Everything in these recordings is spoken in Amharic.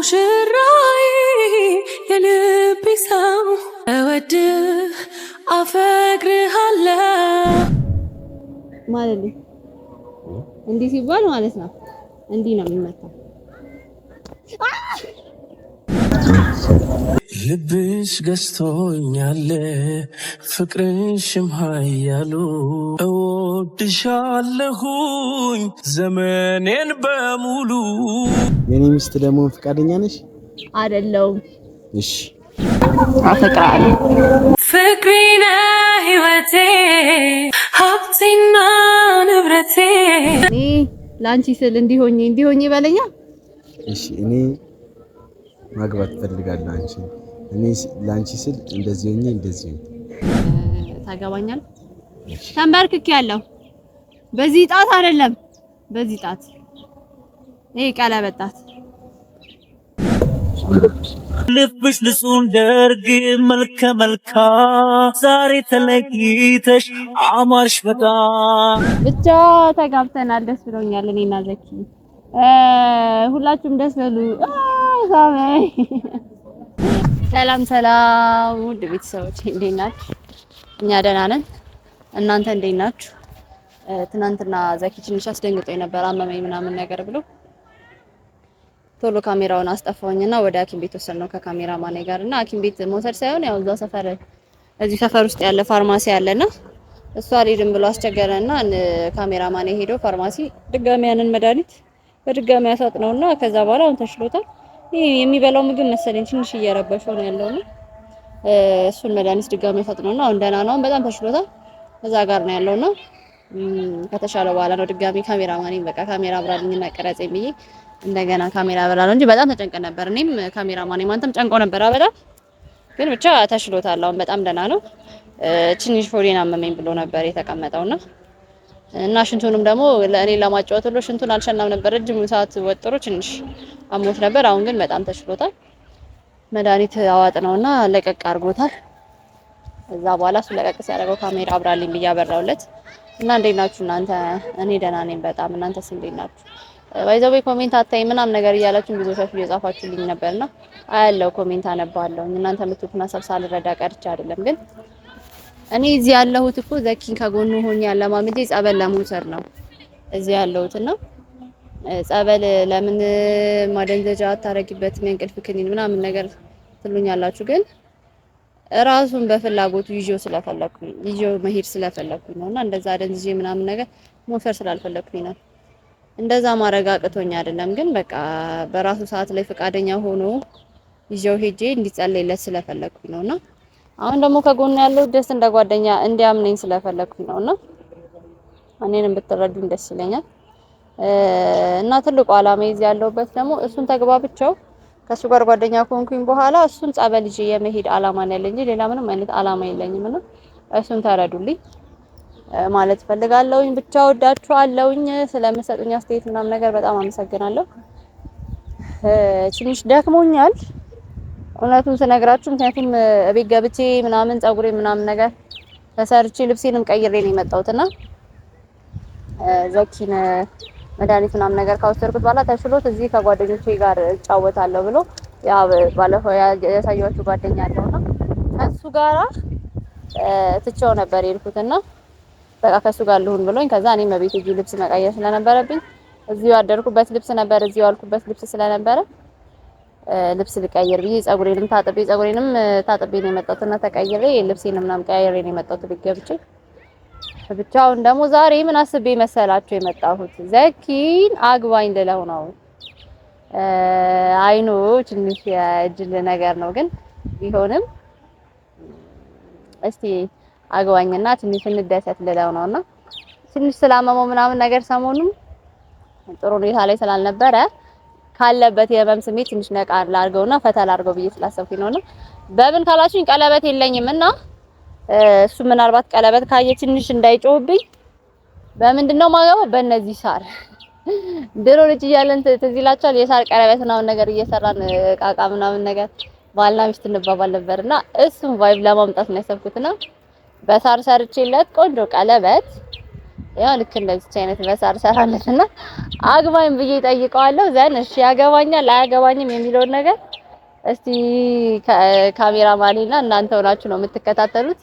ሙሽራዬ የልቤ ሰው እወድህ አፈቅርሃለሁ ማለት ነው። እንዲህ ሲባል ማለት ነው እንዲህ ነው የሚመጣው። ልብሽ ገዝቶኛል ፍቅርሽም ኃያሉ እወድሻለሁኝ ዘመኔን በሙሉ። የኔ ሚስት ለመሆን ፈቃደኛ ነሽ? አይደለሁም። እሺ አፈቅራለሁ። ፍቅሬ ነህ ሕይወቴ ሀብቴና ንብረቴ። እኔ ላንቺ ስል እንዲሆኝ በለኛ። እሺ እኔ ማግባት ፈልጋለሁ አንቺ። እኔ ላንቺ ስል እንደዚህ ታገባኛል? ተንበርክክ ያለው በዚህ ጣት አይደለም፣ በዚህ ጣት ይሄ ቀለበት ጣት። ልብሽ ንጹህ ደርግ መልከ መልካም ዛሬ ተለይተሽ አማርሽ በጣም ብቻ ተጋብተናል። ደስ ብሎኛል እኔና ዘኪ። ሁላችሁም ደስ በሉ። ሰላም ሰላም ውድ ቤተሰቦች እንዴት ናችሁ? እኛ ደህና ነን። እናንተ እንዴት ናችሁ? ትናንትና ዘኪ ትንሽ አስደንግጦኝ ነበር፣ አመመኝ ምናምን ነገር ብሎ ቶሎ ካሜራውን አስጠፋውኝና ወደ ሐኪም ቤት ወሰድነው ከካሜራ ማኔ ጋርና ሐኪም ቤት መውሰድ ሳይሆን ያው እዛ እዚህ ሰፈር ውስጥ ያለ ፋርማሲ አለና እሷ አልሄድም ብሎ አስቸገረና ካሜራ ማኔ ሄዶ ፋርማሲ ድጋሚ ያንን መድኃኒት በድጋሚ ያሳጥነውና ከዛ በኋላ አሁን ተሽሎታል። ይሄ የሚበላው ምግብ መሰለኝ ትንሽ እየረበሸው ነው ያለውና እሱን መድኃኒት ድጋሚ ያሳጥነውና አሁን ደህና ነው፣ በጣም ተሽሎታል። እዛ ጋር ነው ያለውና ከተሻለ በኋላ ነው ድጋሚ ካሜራ ማኔን በቃ ካሜራ አብራልኝና ቀረጸኝ ብዬ እንደገና ካሜራ አብራለሁ እንጂ በጣም ተጨንቀ ነበር። እኔም ካሜራ ማኔ ማንተም ጨንቆ ነበር በጣም ግን ብቻ ተሽሎታል። አሁን በጣም ደህና ነው። ትንሽ ሆዴን አመመኝ ብሎ ነበር የተቀመጠውና እና ሽንቱንም ደግሞ ለእኔ ለማጫወት ብሎ ሽንቱን አልሸናም ነበር። ረጅም ሰዓት ወጥሮ ትንሽ አሞት ነበር። አሁን ግን በጣም ተሽሎታል። መድኃኒት አዋጥ ነውና ለቀቅ አድርጎታል። እዛ በኋላ እሱ ለቀቅ ሲያደርገው ካሜራ አብራልኝ ብዬ አበራውለት እና እንዴት ናችሁ እናንተ? እኔ ደህና ነኝ በጣም። እናንተስ እንዴት ናችሁ? ባይዘው ኮሜንት አታይ ምናምን ነገር እያላችሁ ብዙዎቻችሁ እየጻፋችሁልኝ ነበርና አያለው ኮሜንት አነባለሁ። እናንተ የምትሉትን ሀሳብ ሳልረዳ ቀርቼ አይደለም። ግን እኔ እዚህ ያለሁት እኮ ዘኪን ከጎኑ ሆኜ ያለማምጄ ጸበል ለመውሰድ ነው እዚህ ያለሁትና ጸበል ለምን ማደንዘጃ አታረጊበትም የእንቅልፍ ክኒን ምናምን ነገር ትሉኛላችሁ። ግን ራሱን በፍላጎቱ ይዤው መሄድ ስለፈለኩኝ ነውና እንደዛ አደንዝዤ ምናምን ነገር መውሰድ ስላልፈለኩኝ ነው። እንደዛ ማረጋግጦኝ አይደለም። ግን በቃ በራሱ ሰዓት ላይ ፈቃደኛ ሆኖ ይዤው ሄጄ እንዲጸልይለት ስለፈለኩኝ ነውና አሁን ደግሞ ከጎኑ ያለው ደስ እንደ ጓደኛ እንዲያምነኝ ስለፈለኩኝ ነውና እኔንም ብትረዱኝ ደስ ይለኛል። እና ትልቁ ዓላማዬ እዚህ ያለሁበት ደግሞ እሱን ተግባብቸው ከሱ ጋር ጓደኛ ከሆንኩኝ በኋላ እሱን ጸበል ይዤ የመሄድ ዓላማ ነው ያለኝ እንጂ ሌላ ምንም አይነት ዓላማ የለኝምና እሱን ተረዱልኝ ማለት ፈልጋለሁኝ። ብቻ ወዳችኋለሁኝ። ስለምሰጡኝ አስተያየት ምናምን ነገር በጣም አመሰግናለሁ። ትንሽ ደክሞኛል እውነቱን ስነግራችሁ፣ ምክንያቱም እቤት ገብቼ ምናምን ጸጉሬ ምናምን ነገር ተሰርቼ ልብሴንም ቀይሬ ነው የመጣሁትና ዘኪን መድኃኒት ምናምን ነገር ካወሰድኩት በኋላ ተሽሎት እዚህ ከጓደኞቼ ጋር እጫወታለሁ ብሎ ያው ባለፈው ያሳያችሁ ጓደኛ አለውና እሱ ጋራ ትቼው ነበር የሄድኩትና በቃ ከሱ ጋር ልሁን ብሎኝ ከዛ እኔም በቤት እዚህ ልብስ መቀየር ስለነበረብኝ እዚሁ ያደርኩበት ልብስ ነበር፣ እዚሁ ያልኩበት ልብስ ስለነበረ ልብስ ልቀይር ብዬ ጸጉሬንም ታጥቤ ነው የመጣሁትና ተቀይሬ ልብሴንም ምናምን ቀያይሬ ነው የመጣሁት ቢገብቼ። ብቻውን ደግሞ ዛሬ ምን አስቤ መሰላችሁ የመጣሁት ዘኪን አግባኝ ልለው ነው። አይኑ ትንሽ የእጅል ነገር ነው ግን ቢሆንም እስቲ አግባኝና ትንሽ እንደሰት ልለው ነውና ትንሽ ስላመመው ምናምን ነገር ሰሞኑን ጥሩ ሁኔታ ላይ ስላልነበረ ካለበት የህመም ስሜት ትንሽ ነቃ ላድርገውና ፈታ ላድርገው ብዬ ስላሰብኩኝ ነውና በምን ካላችሁኝ ቀለበት የለኝምና እሱ ምናልባት ቀለበት ካየ ትንሽ እንዳይጮህብኝ በምንድነው ማገባው በእነዚህ ሳር ድሮ ልጅ እያለን ትዝ ይላችኋል የሳር ቀለበት ምናምን ነገር እየሰራን ቃቃ ምናምን ነገር ባልና ሚስት እንባባል ነበርና እሱን ቫይብ ለማምጣት ነው ያሰብኩትና በሳር ሰርቼለት ቆንጆ ቀለበት ያው ልክ እንደዚህ አይነት በሳር ሰራለትና አግባኝ ብዬ ጠይቀዋለሁ። ዘን እሺ ያገባኛል አያገባኝም የሚለውን ነገር እስቲ ካሜራማኔና እናንተ ሆናችሁ ነው የምትከታተሉት።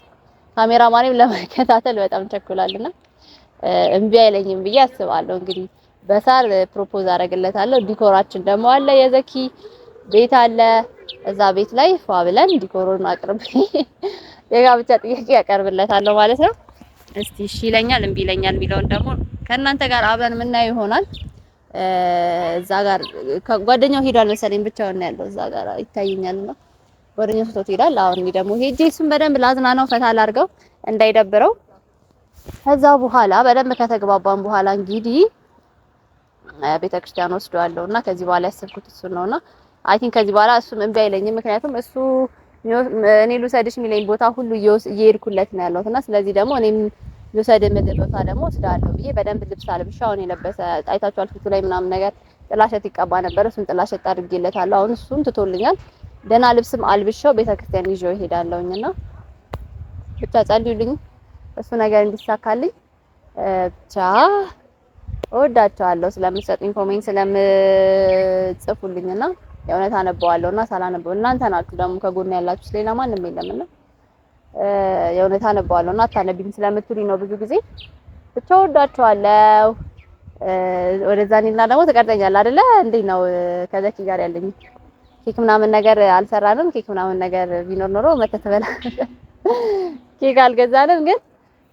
ካሜራማኔም ለመከታተል በጣም ቸኩላልና እምቢ አይለኝም ብዬ አስባለሁ። እንግዲህ በሳር ፕሮፖዝ አደርግለታለሁ። ዲኮራችን ደግሞ አለ፣ የዘኪ ቤት አለ። እዛ ቤት ላይ ፏ ብለን ዲኮሩን አቅርብ የጋብቻ ጥያቄ ያቀርብለታለሁ ማለት ነው። እስቲ እሺ ይለኛል እምቢ ይለኛል የሚለውን ደግሞ ከእናንተ ጋር አብረን የምናየው ይሆናል። እዛ ጋር ጓደኛው ሄዷል መሰለኝ፣ ብቻውን ነው ያለው። እዛ ጋር ይታየኛልና ጓደኛው ትቶት ሄዷል። አሁን እኔ ደግሞ ሄጄ እሱን በደንብ ላዝናናው፣ ፈታ ላድርገው እንዳይደብረው። ከዛ በኋላ በደንብ ከተግባባን በኋላ እንግዲህ ቤተክርስቲያን ወስደዋለሁና ከዚህ በኋላ ያሰብኩት እሱ ነውና አይ ቲንክ ከዚህ በኋላ እሱም እምቢ አይለኝም። ምክንያቱም እሱ እኔ ልውሰድሽ የሚለኝ ቦታ ሁሉ እየሄድኩለት ነው ያለሁትና ስለዚህ ደግሞ እኔም ልውሰድ የምልህ ቦታ ደግሞ ወስዳለሁ ብዬ በደንብ ልብስ አልብሻው አሁን የለበሰ አይታችኋል። ፊቱ ላይ ምናምን ነገር ጥላሸት ይቀባ ነበር። እሱን ጥላሸት አድርጌለታለሁ። አሁን እሱን ትቶልኛል። ደህና ልብስም አልብሻው ቤተክርስቲያን ይዤው እሄዳለሁኝና ብቻ ጸልዩልኝ እሱ ነገር እንዲሳካልኝ። ብቻ እወዳቸዋለሁ ስለምትሰጡኝ ኮሜንት ስለምጽፉልኝና የእውነት አነበዋለሁና ሳላነበው እናንተ ናችሁ ደግሞ ከጎን ያላችሁ ሌላ ማንም የለምና የእውነት አነበዋለሁና አታነቢም ስለምትሉኝ ነው ብዙ ጊዜ። ብቻ እወዳቸዋለሁ። ወደዛ እኔና ደግሞ ትቀርጠኛለህ አይደለ? እንዴት ነው ከዘኪ ጋር ያለኝ ኬክ ምናምን ነገር አልሰራንም። ኬክ ምናምን ነገር ቢኖር ኖሮ መተተበላ ኬክ አልገዛንም ግን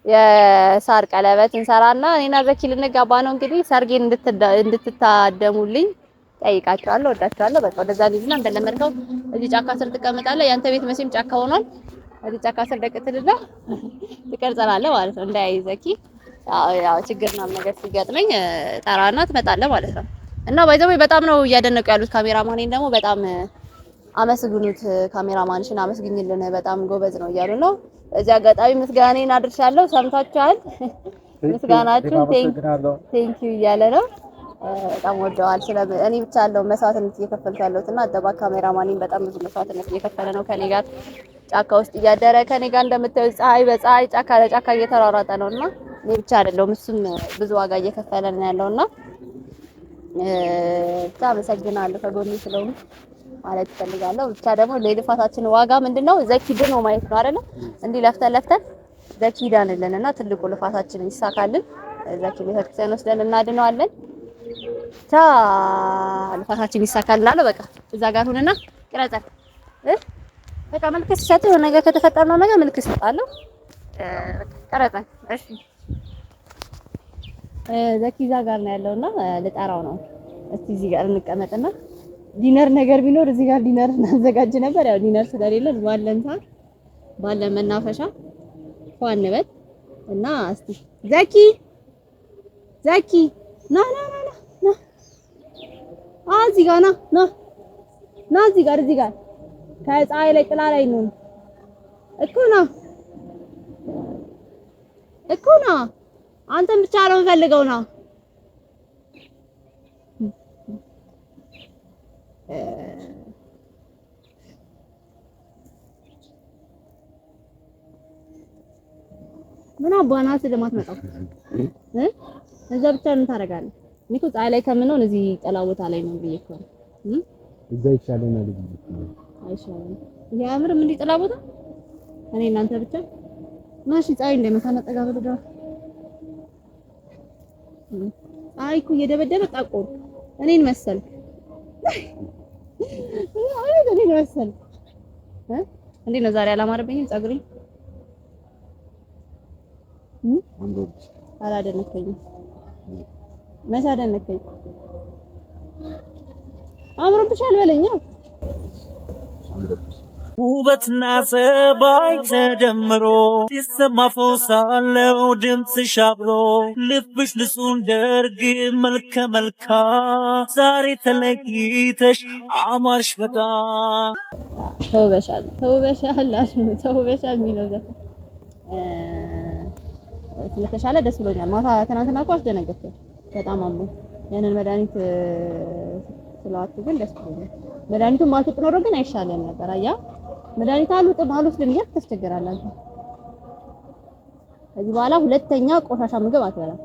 የሳር ቀለበት እንሰራና እኔና ዘኪ ልንጋባ ነው። እንግዲህ ሰርጌን እንድትታደሙልኝ ጠይቃቸዋለሁ። ወዳቸዋለሁ። በቃ ወደዛ ልጅና እንደለመድከው እዚህ ጫካ ስር ትቀመጣለህ። ያንተ ቤት መቼም ጫካ ሆኗል። እዚህ ጫካ ስር ደቅትልና ትቀርጸናለህ ማለት ነው። እንዳይ ዘኪ ያው ችግር ምናምን ነገር ሲገጥመኝ ጠራና ትመጣለህ ማለት ነው። እና ባይዘው በጣም ነው እያደነቁ ያሉት ካሜራማኔን ደግሞ በጣም አመስግኑት። ካሜራማንሽን አመስግኝልን በጣም ጎበዝ ነው እያሉ ነው። እዚህ አጋጣሚ ምስጋናዬን አድርሻለሁ። ሰምታችኋል። ምስጋናችሁን ቴንክ ዩ እያለ ነው። በጣም ወደዋል። እኔ ብቻ ያለው መስዋዕትነት እየከፈልኩ ያለሁትና አጠባ ካሜራማኔን በጣም ብዙ መስዋዕትነት እየከፈለ ነው ከኔ ጋር ጫካ ውስጥ እያደረ ከኔ ጋር እንደምታዩት ፀሐይ በፀሐይ ጫካ ለጫካ እየተሯሯጠ ነውና እኔ ብቻ አይደለሁም እሱም ብዙ ዋጋ እየከፈለ ነው ያለውና ብቻ አመሰግናለሁ ከጎኔ ስለሆኑ ማለት ፈልጋለሁ። ብቻ ደግሞ ለልፋታችን ዋጋ ምንድነው? ዘኪ ድኖ ማየት ነው አይደለ? እንዲህ ለፍተን ዘኪ ዳንልንና ትልቁ ልፋታችን ይሳካልን። ዘኪ ቤተክርስቲያን ወስደን እናድነዋለን። ብቻ ልፋታችን ይሳካልናል። በቃ እዛ ጋር ሁንና ቅረጸን በቃ መልክስ ሰጥ የሆነ ነገር ከተፈጠረው ነገር መልክስ ሰጣለሁ። ቀረጸን እሺ። ዘኪ እዛ ጋር ነው ያለውና ልጠራው ነው። እስቲ እዚህ ጋር እንቀመጥና ዲነር ነገር ቢኖር እዚህ ጋር ዲነር እናዘጋጅ ነበር። ያው ዲነር ስለሌለ ባለን ሰዓት ባለን መናፈሻ ፏንበት እና እስቲ ዘኪ ና እዚህ ጋር ና እዚህ ጋር ከፀሐይ ላይ ጥላ ላይ ነው እኮ ና አንተን ብቻ ነው የምፈልገው ና ምን አባናት ለማትመጣው እዛ ብቻ ምን ታደርጋለህ? እኔ እኮ ፀሐይ ላይ ከምንሆን እዚህ ጥላ ቦታ ላይ ነው ብዬሽ እኮ እዛ ይሻለናል። አይሻልም? ይሄ አምርም እንዲህ ጥላ ቦታ እኔ እናንተ ብቻ ማሽ ፀሐይ እንደመታና ጠጋ ብሎ ፀሐይ እኮ እየደበደበ ጠቆር እኔን መሰልክ እኔን መሰልክ እንዴት ነው ዛሬ አላማረብኝም ፀጉሬ አላደነከኝም። መቼ አደነከኝ? አምሮብሻል በለኝ። ውበትና ጸባይ ተደምሮ ሲሰማ ፈውስ አለው ድምፅሽ አብሮ ልብሽ ንጹህ ደርግ መልከ መልካም ዛሬ ተለይተሽ አማርሽ በጣም ተውበሻል የሚለው ዘፈን ስለተሻለ ደስ ብሎኛል። ማታ ትናንትና እኮ አስደነገጥኩኝ በጣም አሞ ያንን መድኃኒት ስለዋቱ ግን ደስ ብሎኛል። መድኃኒቱን ማጥጥ ኖሮ ግን አይሻለም ነበር። አያ መድኃኒት አልውጥም አልወስድም እያልክ ታስቸግራላችሁ። ከዚህ በኋላ ሁለተኛ ቆሻሻ ምግብ አትበላም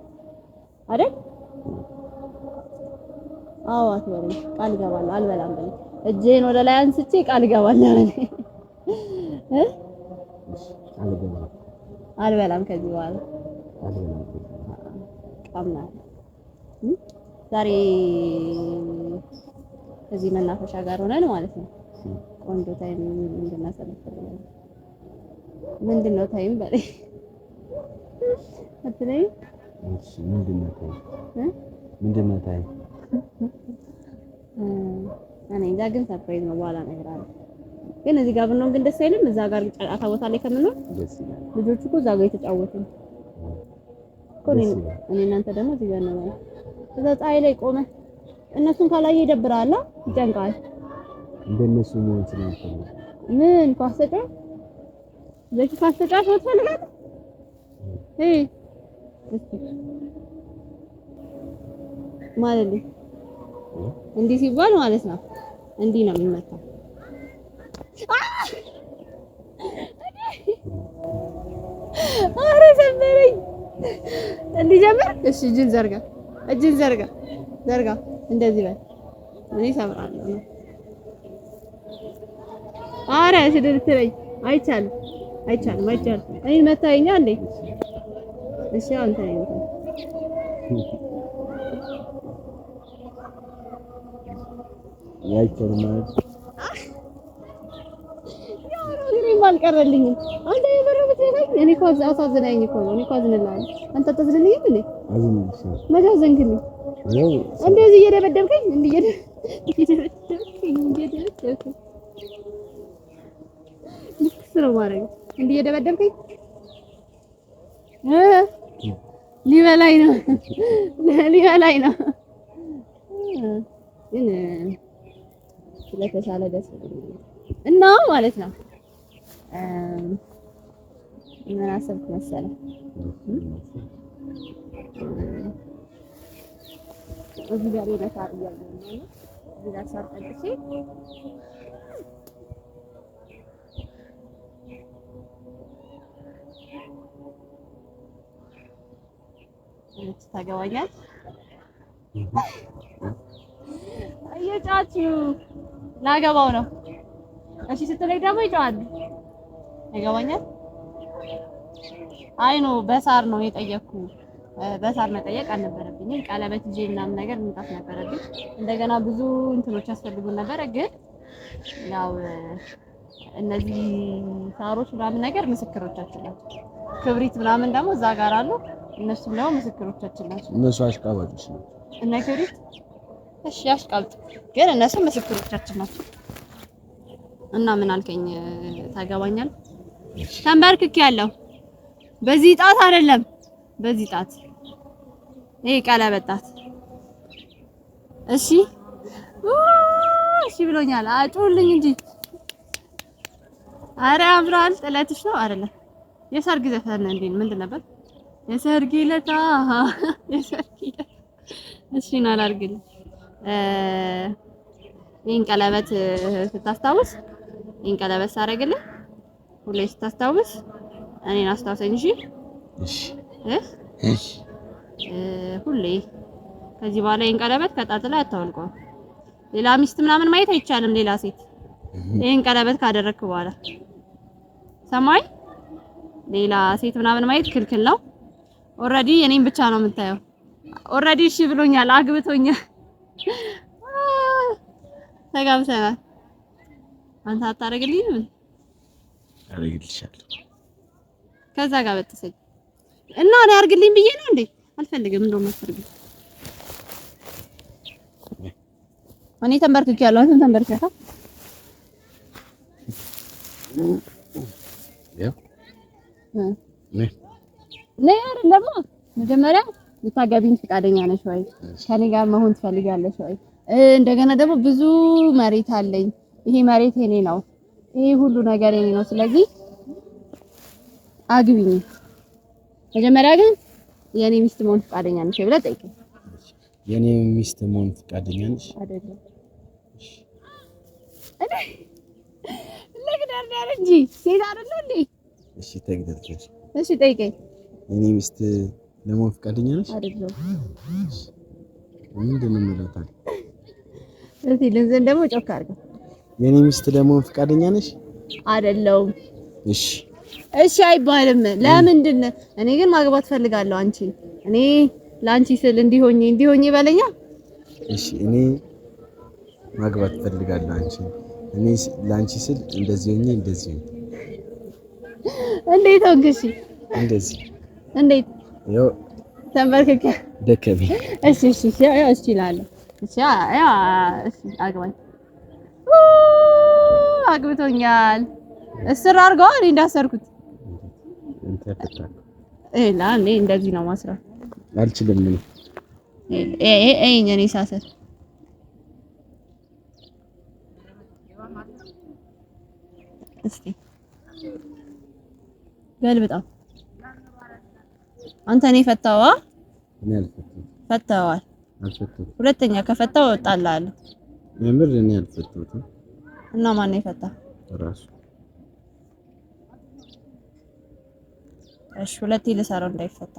አይደል? አዎ አትበላም። ቃል እገባለሁ አልበላም በል። እጄን ወደ ላይ አንስቼ ቃል እገባለሁ አልበላም ከዚህ በኋላ ቀምና ዛሬ እዚህ መናፈሻ ጋር ሆነን ማለት ነው ቆንጆ ታይም እንድናሳልፍ ምንድነው ታይም በላይ አትለኝ እሺ ምንድነው ታይም እኔ እንጃ ግን ሰርፕራይዝ ነው በኋላ እነግርሃለሁ ግን እዚህ ጋር ብንሆን ግን ደስ አይልም እዛ ጋር ጫጫታ ቦታ ላይ ከምንሆን ልጆቹ እኮ እዛ ጋር እየተጫወቱ ነው እኮ እኔ እናንተ ደግሞ እዚህ ጋር ነው እዛ ፀሐይ ላይ ቆመ እነሱን ካላየ ይደብራል ይጨንቃል እንደነሱ መሆን ስለምፈልግ ምን ኳስ ተጫዋች ለኪ ኳስ ተጫዋች ወጥፈልጋል ማለት ነው እንዲህ ሲባል ማለት ነው እንዲህ ነው የሚመታው አረ ሰበረኝ እንዲህ ጀመር እሺ እጅን ዘርጋ እንደዚህ በል እኔ ሰብራለሁ ነው አረ ሲድርትረኝ አይቻልም እኔ መታየኛ እንዴ እሺ አንተ ነኝ ያይተር ማለት ያው አልቀረልኝም አንተ የበረው ብትለኝ እኔ እኮ አሳዝነኝ እኮ ነው እኔ እኮ አዝንልሃለሁ አንተ ተዝልልኝ እንዴ አዝንልሽ መጃዘንክልኝ እንደዚህ እየደበደብከኝ ስለው ማረኝ እንዴ እየደበደብከኝ ሊበላይ ነው ግን ስለተሻለ ደስ እና ማለት ነው ምን አሰብክ መሰለህ እዚህ ጋር የነሳር ያለው ነው እዚህ ጋር ሳር ጠቅሼ ታገባኛል አየጫችሁ ላገባው ነው እሺ ስትለኝ ደግሞ ይጫዋል ታገባኛል አይ ነው በሳር ነው የጠየቅኩ በሳር መጠየቅ አልነበረብኝም ቀለበት ይዤ ምናምን ነገር እንጣት ነበረብኝ እንደገና ብዙ እንትኖች ያስፈልጉን ነበር ግን ያው እነዚህ ሳሮች ምናምን ነገር ምስክሮቻችን ናቸው ክብሪት ምናምን ደግሞ እዛ ጋር አሉ እነሱም ደግሞ ምስክሮቻችን ናቸው እነሱ አሽቃባጮች ነው እና ክብሪት እሺ ያሽቃብጥ ግን እነሱ ምስክሮቻችን ናቸው እና ምን አልከኝ ታገባኛል ተንበርክክ ያለው በዚህ ጣት አይደለም በዚህ ጣት ይሄ ቀለበት ጣት እሺ እሺ ብሎኛል አጩልኝ እንጂ አረ አምራል ጥለትሽ ነው አይደለም የሰርግ ዘፈን እንዴ ምንድን ነበር የሰርግ ለታ እሺ ነው አላርግልኝ ይሄን ቀለበት ስታስታውስ ይሄን ቀለበት ሳረግልህ ሁሌ ስታስታውስ እኔን አስታውሰኝ እሺ እሺ ሁሌ ከዚህ በኋላ ይሄን ቀለበት ከጣት ላይ አታወልቀው ሌላ ሚስት ምናምን ማየት አይቻልም ሌላ ሴት ይሄን ቀለበት ካደረግክ በኋላ ሰማይ ሌላ ሴት ምናምን ማየት ክልክል ነው ኦሬዲ እኔን ብቻ ነው የምታየው ኦሬዲ እሺ ብሎኛል አግብቶኛል ተጋብተናል አንተ አታረግልኝ ምን አረግልሻለሁ ከዛ ጋር በተሰኝ እና እኔ አርግልኝ ብዬ ነው እንዴ አልፈልግም እንደው መስርግ እኔ ተንበርክክ ያለው አንተ ተንበርክካ ያው ነይ አይደለም መጀመሪያ ልታገቢኝ ፈቃደኛ ነሽ ወይ ከኔ ጋር መሆን ትፈልጋለሽ ወይ እንደገና ደግሞ ብዙ መሬት አለኝ ይሄ መሬት የኔ ነው ይሄ ሁሉ ነገር የኔ ነው ስለዚህ አግቢኝ መጀመሪያ ግን የኔ ሚስት መሆን ፈቃደኛ ነሽ ብለህ ጠይቀኝ የኔ ሚስት መሆን ፈቃደኛ ነሽ አይደለም ለግዳር እንጂ ሴት አይደለም እንዴ እሺ ተግደልሽ እሺ ጠይቀኝ የኔ ሚስት ለመሆን ፈቃደኛ ነሽ? አይደለም። ምንድን ነው የምለው ታዲያ? እዚህ ለዘን ደግሞ ጮክ አድርገው። የኔ ሚስት ለመሆን ፈቃደኛ ነሽ? አይደለም። እሺ እሺ አይባልም። ለምንድን ነው? እኔ ግን ማግባት ፈልጋለሁ አንቺ። እኔ ላንቺ ስል እንዲሆኝ በለኛ። እሺ እኔ ማግባት ፈልጋለሁ አንቺ። እኔ ላንቺ ስል እንደዚህ ሆኜ እንደዚህ ሆኜ። እንዴት ሆንክሽ? እንደዚህ እንዴት? ያው ተንበርክከ ደከመኝ። እሺ ያው እችላለሁ። እሺ አግባኝ። አግብቶኛል። እስር አድርገው እኔ እንዳሰርኩት እኔ እንደዚህ ነው ማስራት አልችልም። ምን እኔ ሳሰር እስቲ ገልብጣው። አንተ እኔ ፈታዋ እኔ አልፈታም። ፈታዋል። አልፈታም። ሁለተኛ ከፈታው እጣላለሁ። የምር እኔ አልፈታሁትም። እና ማን ነው የፈታ? ራሱ። እሺ ሁለቴ ልሰራው እንዳይፈታ።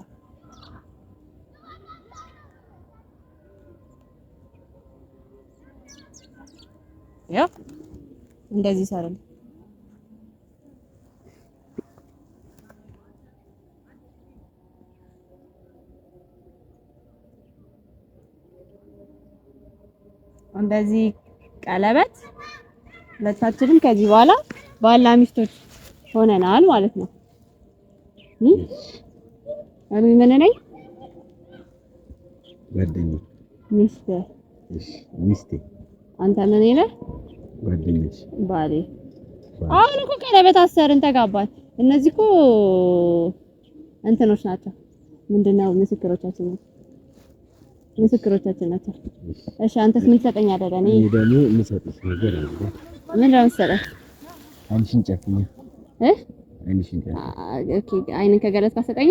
ያው እንደዚህ ሰራል። እንደዚህ ቀለበት ሁለታችንም ከዚህ በኋላ ባልና ሚስቶች ሆነናል ማለት ነው። ምን ነኝ? ጓደኛዬ። ሚስቴ። እሺ ሚስቴ። አንተ ምን ነህ? ጓደኛዬ። ባሌ። አሁን እኮ ቀለበት አሰርን ተጋባን። እነዚህ እኮ እንትኖች ናቸው። ምንድነው? ምስክሮቻችን ናቸው። እሺ አንተስ ምን ትሰጠኛለህ? እኔ ደግሞ የምሰጥሽ ነገር አለ። ምን ነው የምትሰጠኝ? አይንሽን ጨፍኝ። አይንሽን ጨፍኝ። ኦኬ አይንን ከገለጽ ካሰጠኝ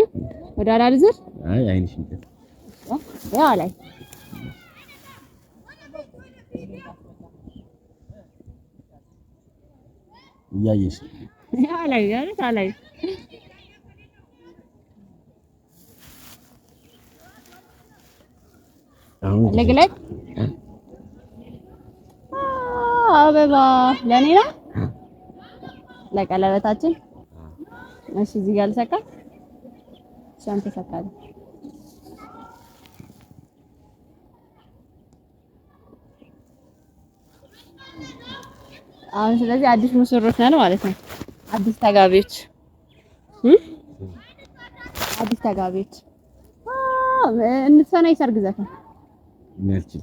ወደ ኋላ ልዝር። አይ አይንሽን ጨፍኝ። ያው ላይ እያየሽ ያው ላይ ለግለጥ አበባ ለኔ ነው ለቀለበታችን። እሺ እዚህ ጋር ልሰካ። ሻንተ ሰካለ። አሁን ስለዚህ አዲስ ሙሽሮች ነን ማለት ነው። አዲስ ተጋቢዎች እንሰና ይሰርግ ዘፈን ምንልችል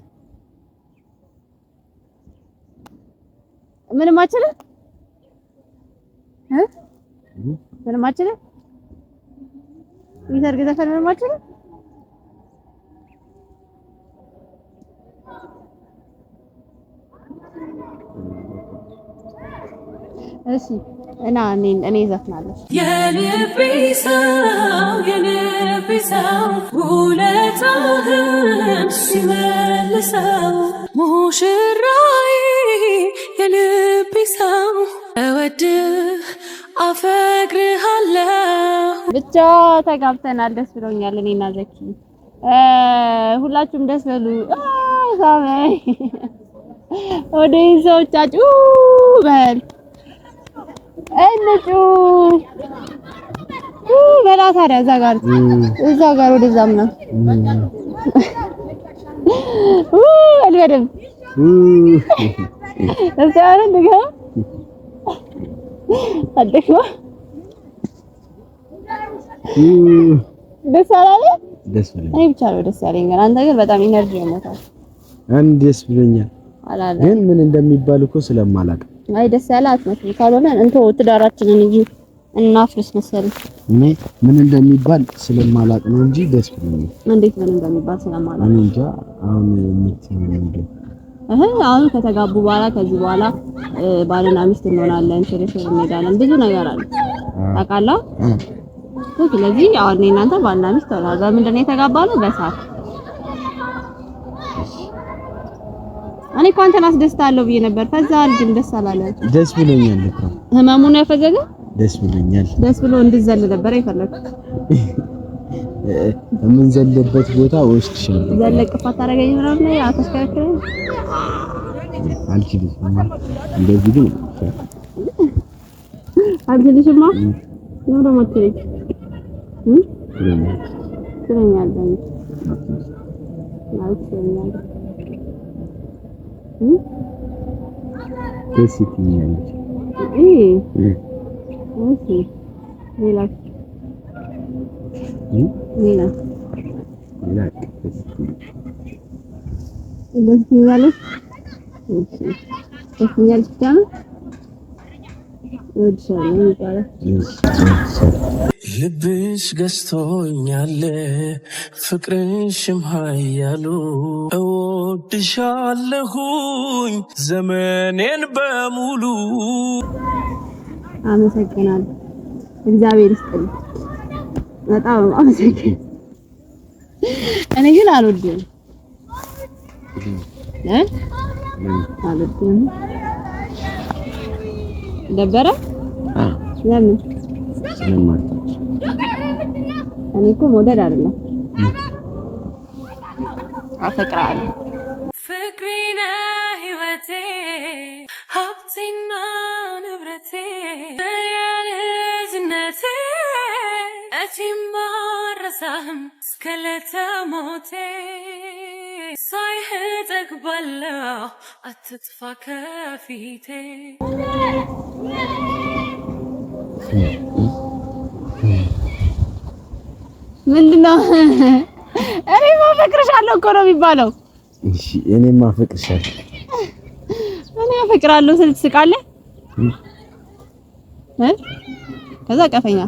ምንም አችልም ምንም አችልም ይሰርግ ዘፈን ምንም አችልም። እሺ እና እኔ ዘፍናለሁ። የልቤ ሰው ውለታህን ሲመልሰው ሙሽራዬ የልቤ ሰው እወድህ አፈቅርሃለሁ። ብቻ ተጋብተናል። ደስ ብሎኛል። እኔና ዘኪ ሁላችሁም ደስ በሉ። ሳመይ ወደ ሰዎቻችሁ በል እንጩ በላ ታዲያ እዛ ጋር ወደዛም ነው አልበደም እዛው እንደጋ አደሽዋ ደስ አላለ። እኔ ብቻ ነው ደስ ያለኝ። አንተ ግን በጣም ኢነርጂ ይሞታል። አንድ ደስ ብሎኛል አላለ ግን ምን እንደሚባል እኮ ስለማላውቅ አይ ደስ ያለ አትመስል። ካልሆነ እንተው ትዳራችንን እንጂ እናፍርስ መሰለኝ። እኔ ምን እንደሚባል ስለማላውቅ ነው እንጂ ደስ ብሎኛል። እንዴት ምን እንደሚባል ስለማላውቅ እኔ እንጃ። አሁን ከተጋቡ በኋላ ከዚህ በኋላ ባልና ሚስት እንሆናለን፣ ሽርሽር እንሄዳለን፣ ብዙ ነገር አለ ታውቃለህ። ስለዚህ አሁን እናንተ ባልና ሚስት ሆናል። በምንድን ነው የተጋባነው? በሳት እኔ እኮ አንተን አስደስታለሁ ብዬ ነበር። ፈዛል ግን ደስ አላለ። ደስ ብሎኛል እኮ ህመሙን ያፈዘገ ደስ ብሎኛል። ደስ ብሎ እንድዘል ነበር የፈለኩት። የምንዘልበት ቦታ ወስድሽ ነው ዘለቅፋት ታረጋኝ ምናምን ነው አተስከከረ አልችልም እንደዚህ ግን አልችልሽማ ነው ደግሞ ትልቅ ስለኛለኝ ማለት ስለኛለኝ ደስቲኛለች እሺ ሌላ ሌላ ደስቲኛለች ደስቲኛለች ታና ወድሻለሁ ይባላል ልብሽ ገዝቶኛል ፍቅርሽም ኃያሉ እወድሻለሁኝ ዘመኔን በሙሉ አመሰግናለሁ እግዚአብሔር ይስጥልኝ በጣም አመሰግናለሁ እኔ ግን አልወድም አልወድም ደበረ ለምን ስለማታውቂ እኔ እኮ መውደድ አይደለም አፈቅራለሁ ፍቅሬና ህይወቴ ሀብቴና ንብረቴ የልጅነቴ እቴም አልረሳህም እስከ ዕለተ ሞቴ ሳይህ እጠግባለሁ አትጥፋ ከፊቴ ምንድነው እኔ ማፈቅርሻለሁ እኮ ነው የሚባለው እሺ እኔም ማፈቅርሻለሁ እኔ አፈቅራለሁ ስል ትስቃለህ ከዛ ቀፈኛ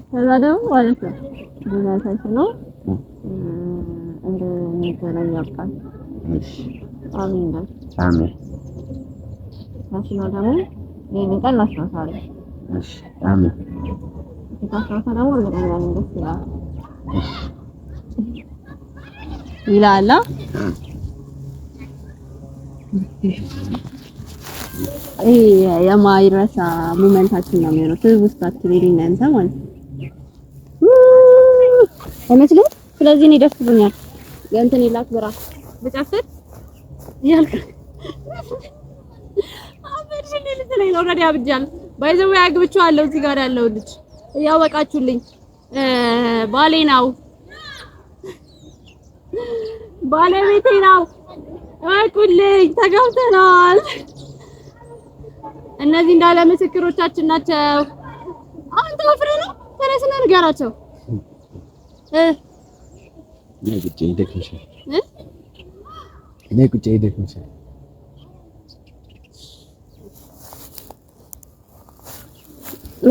ከዛ ደግሞ ማለት ነው ዱናታሽ ነው እንደነገረኝ ያውቃል እሺ አሜን አሜን ታስና ደግሞ ይሄን ቀን እናስታውሳለን እሺ አሜን ታስታውሳ ደግሞ እርግጠኛ ነኝ ደስ ይላል ይላል የማይረሳ ሞመንታችን ነው የሚሆነው ትውስታችን የእናንተ ማለት ነው አይመስልም ስለዚህ እኔ ደስ ብሎኛል እንትን ይላክ ብራ ብጨፍር ያልክ አበርሽ ልጅ ላይ ነው ረዲ አብጃል ባይዘው ያግብቻለሁ እዚህ ጋር ያለው ልጅ ያወቃችሁልኝ ባሌ ነው ባለቤቴ ነው አቁልኝ ተጋብተናል እነዚህ እንዳለ ምስክሮቻችን ናቸው አንተ ወፍረ ነው ተነስና ንገራቸው ነግጬ ይደክምሻል ነግጬ ይደክምሻል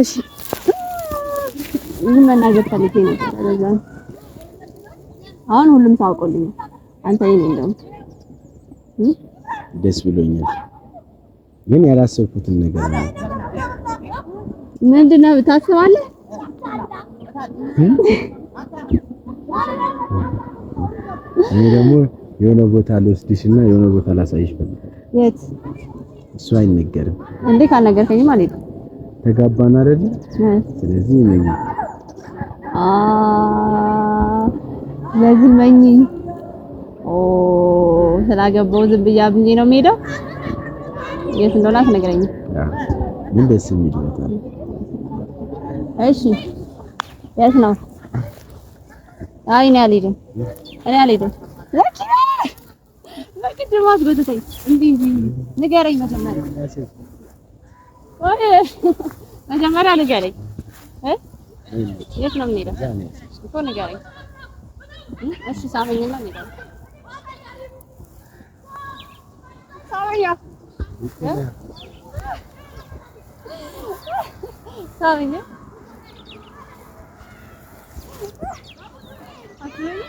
እሺ ምን መናገር ፈልጌ ነበር ለዛ አሁን ሁሉም ታውቆልኝ አንተ ይሄን እንደው ደስ ብሎኛል ግን ያላሰብኩትን ነገር ነው ምንድነው ታስባለህ እኔ ደግሞ የሆነ ቦታ ልወስድሽና የሆነ ቦታ ላሳይሽ ፈልጋለሁ የት እሱ አይነገርም እንዴ ካልነገርከኝ ማለት ተጋባን አይደል ስለዚህ ነኝ ለዚህ መኝ ስላገባው ዝም ብያ ብዬ ነው የምሄደው የት እንደሆነ አትነግረኝ ምን ደስ የሚል ቦታ እሺ የት ነው አይ እኔ አልሄድም ለቅድማት በተተይ እንዴ ንገረኝ መጀመሪያ ንገረኝ የት ነው የምንሄደው እኮ ንገረኝ እሺ ሳመኝና እንሄዳለን ሳመኛ ሳመኛ አትለኝ